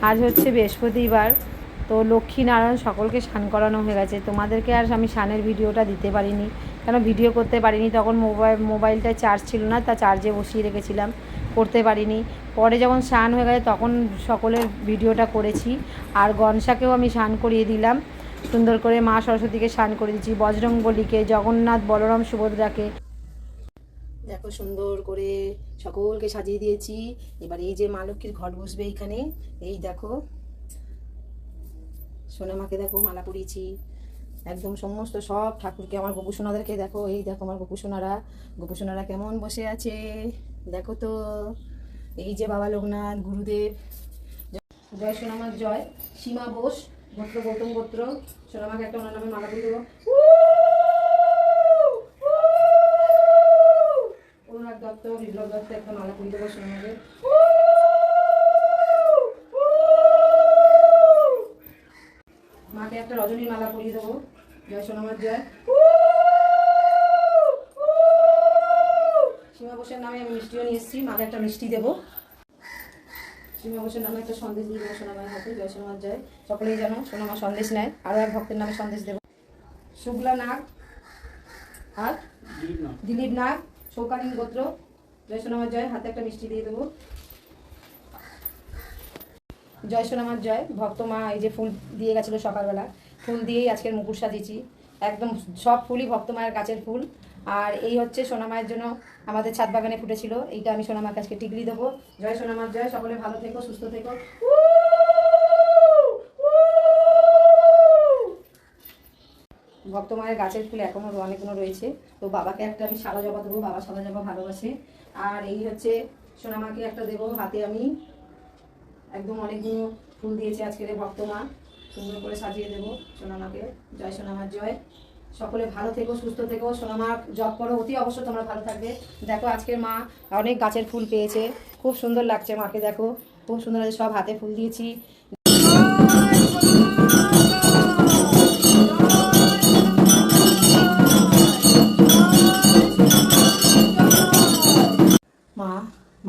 আজ হচ্ছে বৃহস্পতিবার, তো লক্ষ্মীনারায়ণ সকলকে স্নান করানো হয়ে গেছে। তোমাদেরকে আর আমি স্নানের ভিডিওটা দিতে পারিনি, কেন ভিডিও করতে পারিনি, তখন মোবাইলটায় চার্জ ছিল না, তা চার্জে বসিয়ে রেখেছিলাম, করতে পারিনি। পরে যখন স্নান হয়ে গেছে তখন সকলের ভিডিওটা করেছি। আর গনসাকেও আমি স্নান করিয়ে দিলাম সুন্দর করে, মা সরস্বতীকে স্নান করে দিচ্ছি, বজরংবলীকে, জগন্নাথ, বলরাম, সুভদ্রাকে দেখো সুন্দর করে সকলকে সাজিয়ে দিয়েছি। এবার এই যে মা লক্ষ্মীর ঘট বসবে এইখানে, এই দেখো সোনামাকে দেখো মালা পরিয়েছি, একদম সমস্ত সব ঠাকুরকে, আমার গোপুসোনাদেরকে দেখো, এই দেখো আমার গোপুসোনারা কেমন বসে আছে দেখো তো। এই যে বাবা লোকনাথ, গুরুদেব, জয় সোনামার জয়। সীমা বোস, গোত্র গৌতম গোত্র, সোনামাকে একটা ওনার নামে মালা পরিয়ে দেবো। অনুরাগ দত্ত, বিপ্লব দত্ত, একটা মালা পরিয়ে দেবো সোনামাকে। মাকে একটা রজনীর মালা পরিয়ে দেবো, জয় সোনামার জয়। সীমা বোসের নামে আমি মিষ্টিও নিয়ে এসেছি, মাকে একটা মিষ্টি দেবো। সীমা বোসের নামে একটা সন্দেশ দিয়ে দেবো সোনামায়ের হাতে, জয় সোনামার জয়। সকলেই যেন সোনামা সন্দেশ নেয়, আরও এক ভক্তের নামে সন্দেশ দেবো। শুক্লা নাগ আর দিলীপ নাগ, সৌকালীন গোত্র, জয় সোনামার জয়। হাতে একটা মিষ্টি দিয়ে দেবো, জয় সোনামার জয়। ভক্ত মা এই যে ফুল দিয়ে গেছিলো সকালবেলা, ফুল দিয়েই আজকের মুকুট সাজিয়েছি, একদম সব ফুলই ভক্ত মায়ের গাছের ফুল। আর এই হচ্ছে সোনামায়ের জন্য আমাদের ছাদ বাগানে ফুটেছিল, এইটা আমি সোনামার কাছকে টিকলি দেবো, জয় সোনামার জয়। সকলে ভালো থেকো, সুস্থ থেকো। ভক্ত মায়ের গাছের ফুল এখনও অনেকগুলো রয়েছে, তো বাবাকে একটা আমি সাদা জবা দেবো, বাবা সাদা জবা ভালোবাসে। আর এই হচ্ছে সোনামাকে একটা দেবো হাতে, আমি একদম অনেকগুলো ফুল দিয়েছে আজকের ভক্ত মা, সুন্দর করে সাজিয়ে দেবো সোনামাকে, জয় সোনামার জয়। সকলে ভালো থেকো, সুস্থ থেকো, সোনামা জপ করো, অতি অবশ্য তোমরা ভালো থাকবে। দেখো আজকের মা অনেক গাছের ফুল পেয়েছে, খুব সুন্দর লাগছে মাকে, দেখো খুব সুন্দর লাগছে, সব হাতে ফুল দিয়েছি।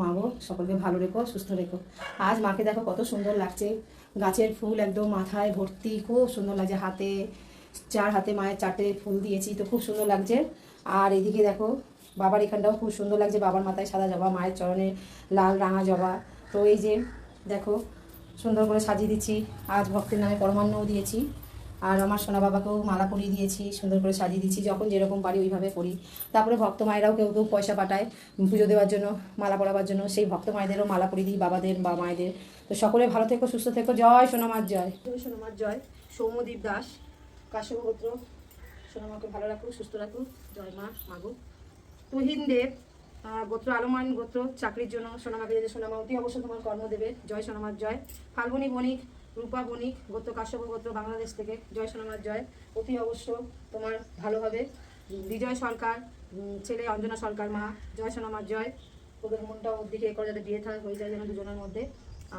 মা গো, সকলকে ভালো রেখো, সুস্থ রেখো। আজ মাকে দেখো কত সুন্দর লাগছে, গাছের ফুল একদম মাথায় ভর্তি, খুব সুন্দর লাগছে। হাতে চার হাতে মায়ের চারটে ফুল দিয়েছি, তো খুব সুন্দর লাগছে। আর এদিকে দেখো বাবার এখানটাও খুব সুন্দর লাগছে, বাবার মাথায় সাদা জবা, মায়ের চরণে লাল রাঙা জবা। তো এই যে দেখো সুন্দর করে সাজিয়ে দিচ্ছি, আজ ভক্তের নামে পরমান্নও দিয়েছি। আর আমার সোনা বাবাকেও মালা পরিয়ে দিয়েছি, সুন্দর করে সাজিয়ে দিচ্ছি, যখন যেরকম পারি ওইভাবে করি। তারপরে ভক্ত মায়েরাও কেউ কেউ পয়সা পাঠায় পুজো দেওয়ার জন্য, মালা পরাবার জন্য, সেই ভক্ত মায়েদেরও মালা পরিয়ে দিই, বাবাদের বা মায়েদের। তো সকলে ভালো থেকো, সুস্থ থেকো, জয় সোনামার জয়। জয় সোনামার জয়। সৌম্যদীপ দাস, কাশ্যপ গোত্র, সোনামাকে ভালো রাখো, সুস্থ রাখো, জয় মা মাগো। তুহিন দেব, গোত্র আলমান গোত্র, চাকরির জন্য সোনামাকে যে সোনামা অতি অবশ্য তোমার কর্ম দেবে, জয় সোনামার জয়। ফাল্গুনী বণিক, রূপা বণিক, গোত্র কাশ্যপ গোত্র, বাংলাদেশ থেকে, জয় সোনামার জয়, অতি অবশ্য তোমার ভালো হবে। বিজয় সরকার, ছেলে অঞ্জনা সরকার, মা, জয় সোনামার জয়। ওদের মনটা ওর দিকে করে যাতে বিয়ে হয়ে যায় যেন দুজনের মধ্যে।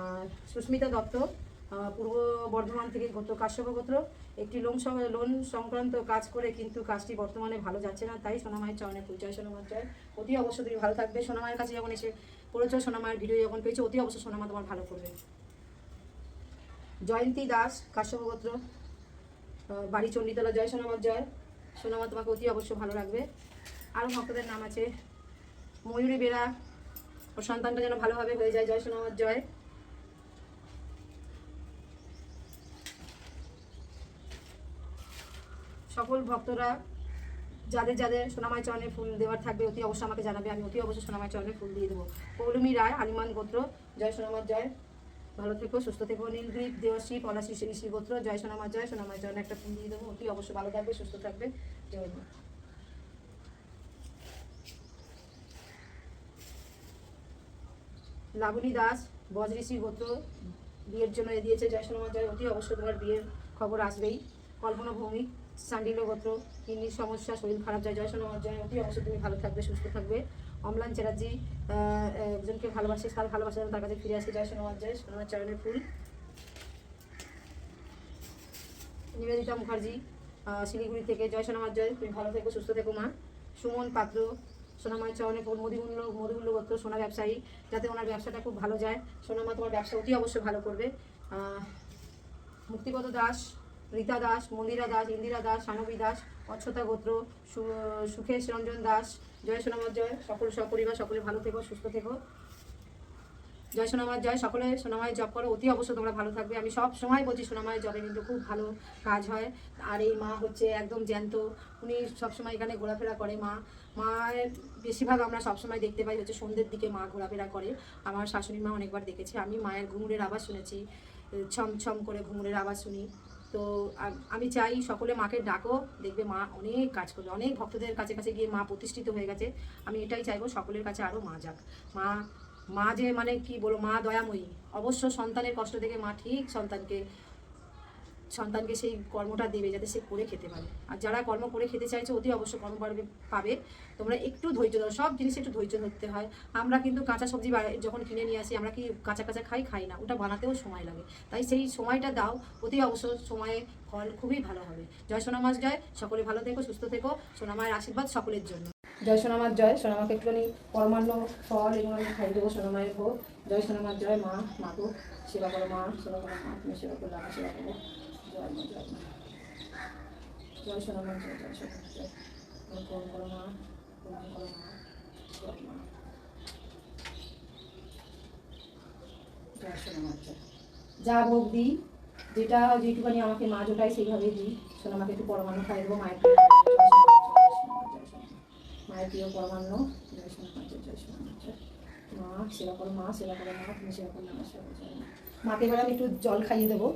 আর সুস্মিতা দত্ত, পূর্ব বর্ধমান থেকে, গোত্র কাশ্যপ গোত্র, একটি লোন সংক্রান্ত কাজ করে কিন্তু কাজটি বর্তমানে ভালো যাচ্ছে না, তাই সোনামায়ের চরণে ফুল, জয় সোনামার জয়। অতি অবশ্য তুমি ভালো থাকবে, সোনামায়ের কাছে যখন এসে পড়েছো, সোনামায়ের ভিডিও যখন পেয়েছো, অতি অবশ্য সোনামা তোমার ভালো করবে। জয়ন্তী দাস, কাশ্যপ গোত্র, বাড়ি চণ্ডীতলা, জয় সোনামার জয়। সোনামা তোমাকে অতি অবশ্য ভালো রাখবে। আরও ভক্তদের নাম আছে, ময়ূরী বেরা, ওর সন্তানটা যেন ভালোভাবে হয়ে যায়, জয় সোনামার জয়। সকল ভক্তরা যাদের যাদের সোনামায় চরণে ফুল দেওয়ার থাকবে, অতি অবশ্যই আমাকে জানাবে, আমি অতি অবশ্যই সোনামায় চরণে ফুল দিয়ে দেবো। পৌলমী রায়, আলিমান গোত্র, জয় সোনামার জয়। ভালো থেকো, সুস্থ থেকো। নীলদ্বীপ দেওয়াশ্রী, পলাশী, শ্রী গোত্র, জয় সোনামার জয়। সোনামায় চরণে একটা ফুল দিয়ে দেবো, অতি অবশ্যই ভালো থাকবে, সুস্থ থাকবে, জয় মা। লাবণী দাস, বজঋষি গোত্র, বিয়ের জন্য দিয়েছে, জয় সোনামার জয়। অতি অবশ্যই তোমার বিয়ের খবর আসবেই। কল্পনা ভৌমিক, সান্ডিল্য গোত্র, কিডনির সমস্যা, শরীর খারাপ যায়, জয় সোনামার জয়। অতি অবশ্যই তুমি ভালো থাকবে, সুস্থ থাকবে। অম্লান চ্যাটার্জি, একজনকে ভালোবাসে, তার ভালোবাসা যেন তার কাছে ফিরে আসে, জয় সোনামার জয়। সোনামার চরণের ফুল। নিবেদিতা মুখার্জি, শিলিগুড়ি থেকে, জয় সোনামার জয়। তুমি ভালো থেকো, সুস্থ থেকো মা। সুমন পাত্র, সোনামায়ের চরণে ফুল। মধুমূল্য গোত্র, সোনা ব্যবসায়ী, যাতে ওনার ব্যবসাটা খুব ভালো যায়, সোনামা তোমার ব্যবসা অতি অবশ্যই ভালো করবে। মুক্তিপদ দাস, রীতা দাস, মন্দিরা দাস, ইন্দিরা দাস, সানবী দাস, অচ্ছতা গোত্র, সুখেশ রঞ্জন দাস, জয় সোনামার জয়। সকল সপরিবার সকলে ভালো থেকো, সুস্থ থেকো। জয় সোনামার জয়। সকলে সোনামায়ের জব করো, অতি অবশ্যই তোমরা ভালো থাকবে। আমি সব সময় বলছি সোনামায়ের জবে কিন্তু খুব ভালো কাজ হয়। আর এই মা হচ্ছে একদম জ্যান্ত, উনি সবসময় এখানে ঘোরাফেরা করে। মায়ের বেশিরভাগ আমরা সবসময় দেখতে পাই হচ্ছে সন্ধ্যের দিকে মা ঘোরাফেরা করে। আমার শাশুড়ি মা অনেকবার দেখেছে। আমি মায়ের ঘুঙুরের আওয়াজ শুনেছি, ছম ছম করে ঘুঙুরের আওয়াজ শুনি। তো আমি চাই সকলে মাকে ডাকো, দেখবে মা অনেক কাজ করবে। অনেক ভক্তদের কাছে কাছে গিয়ে মা প্রতিষ্ঠিত হয়ে গেছে। আমি এটাই চাইবো সকলের কাছে আরও মা যাক। মা যে মানে কি বলো, মা দয়াময়ী। অবশ্য সন্তানের কষ্ট দেখে মা ঠিক সন্তানকে সেই কর্মটা দেবে যাতে সে করে খেতে পারে। আর যারা কর্ম করে খেতে চাইছে অতি অবশ্য কর্ম পাবে। তোমরা একটু ধৈর্য দাও, সব জিনিসে একটু ধৈর্য ধরতে হয়। আমরা কিন্তু কাঁচা সবজি যখন কিনে নিয়ে আসি, আমরা কি কাঁচা কাঁচা খাই না, ওটা বানাতেও সময় লাগে। তাই সেই সময়টা দাও, অতি অবশ্য সময়ে ফল খুবই ভালো হবে। জয় সোনামার জয়। সকলে ভালো থেকো, সুস্থ থেকো। সোনামায়ের আশীর্বাদ সকলের জন্য। জয় সোনামার জয়। সোনামাকে একটুখানি পরমান্ন ফল এবং আমি খাই দেবো সোনামায়ের ভোগ। জয় সোনামার জয়। মা গো সেবা করো, মা সেবা করো, মা তুমি সেবা করলে আমার সেবা করো। জয় মা, জয় মা। জয় সোনামার জয়। জয় সোনামার জয়। ফোন করো মা, ফোন করো মা। জয় মা, জয় সোনামার জয়। যা ভোগ দিই, যেটুখানি আমাকে মা জোটাই সেইভাবেই দিই। সোনামাকে একটু পরমান্ন খাই দেবো। মায়ের মায়ের প্রিয় পরমান্ন। জয় সোনামার জয়। জয় সোনামার জয়। মা সেবা করো, মা সেবা করো, মা তুমি সেবা করলে আমার সেবা করো। মাকে এবার আমি একটু জল খাইয়ে দেবো।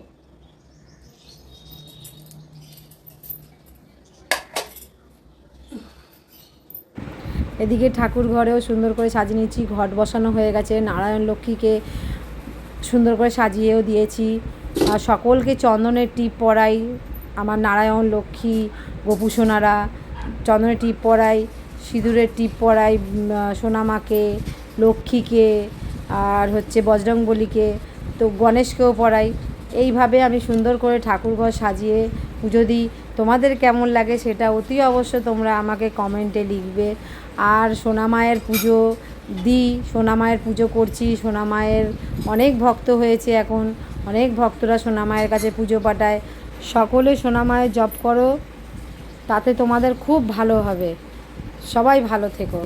এদিকে ঠাকুর ঘরেও সুন্দর করে সাজিয়ে নিয়েছি, ঘট বসানো হয়ে গেছে। নারায়ণ লক্ষ্মীকে সুন্দর করে সাজিয়েও দিয়েছি। আর সকলকে চন্দনের টিপ পরাই। আমার নারায়ণ, লক্ষ্মী, গোপু সোনারা চন্দনের টিপ পরাই, সিঁদুরের টিপ পরাই সোনামাকে, লক্ষ্মীকে, আর হচ্ছে বজরংবলীকে, তো গণেশকেও পরাই। এইভাবে আমি সুন্দর করে ঠাকুরঘর সাজিয়ে পুজো দিই। তোমাদের কেমন লাগে সেটা অতি অবশ্য তোমরা আমাকে কমেন্টে লিখবে। আর সোনামায়ের পুজো দিই, সোনামায়ের পুজো করছি। সোনামায়ের অনেক ভক্ত হয়েছে এখন, অনেক ভক্তরা সোনামায়ের কাছে পুজো পাঠায়। সকলে সোনামায়ের জপ করো, তাতে তোমাদের খুব ভালো হবে। সবাই ভালো থেকো।